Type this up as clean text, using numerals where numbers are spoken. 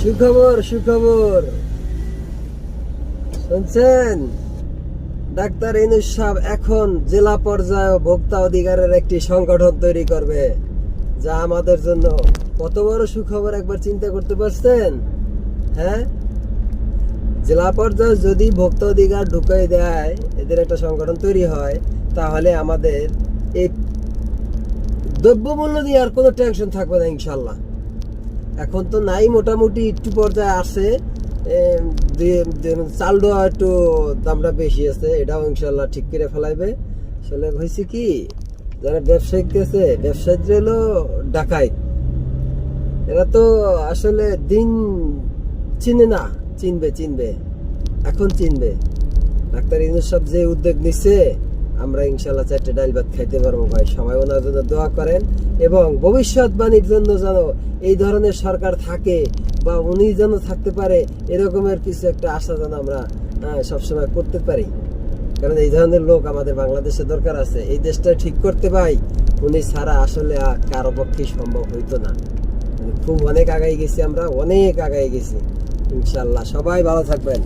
সুখবর সুখবর শুনছেন? ডাক্তার ইউনূস সাহেব এখন জেলা পর্যায়ে ভোক্তা অধিকারের একটি সংগঠন তৈরি করবে, যা আমাদের জন্য কত বড় সুখবর একবার চিন্তা করতে পারছেন? হ্যাঁ, জেলা পর্যায়ে যদি ভোক্তা অধিকার ঢুকাই দেয়, এদের একটা সংগঠন তৈরি হয়, তাহলে আমাদের এই দ্রব্যমূল্য নিয়ে আর কোনো টেনশন থাকবে না ইনশাল্লাহ। এখন তো নাই, মোটামুটি একটু পর্যায়ে আসে, চালটা একটু দামটা বেশি আছে, এটাও ইনশাল্লাহ ঠিক করে ফেলাইবে। আসলে হয়েছে কি, যারা ব্যবসায়িক আছে, ব্যবসায়ীরা হলো ডাকাইত, এরা তো আসলে দিন চিনে না। চিনবে এখন চিনবে। ডাক্তার ইউনূস সাহেব যে উদ্যোগ নিচ্ছে, আমরা ইনশাল্লাহ 4টা ডাল ভাত খাইতে পারবো ভাই। সবাই ওনার জন্য দোয়া করেন এবং ভবিষ্যৎবাণীর জন্য যেন এই ধরনের সরকার থাকে বা উনি যেন থাকতে পারে, এরকমের কিছু একটা আশা যেন আমরা সবসময় করতে পারি। কারণ এই ধরনের লোক আমাদের বাংলাদেশে দরকার আছে। এই দেশটা ঠিক করতে পাই উনি ছাড়া আসলে কারো পক্ষেই সম্ভব হইতো না। খুব অনেক আগাই গেছি, আমরা অনেক আগাই গেছি। ইনশাল্লাহ সবাই ভালো থাকবেন।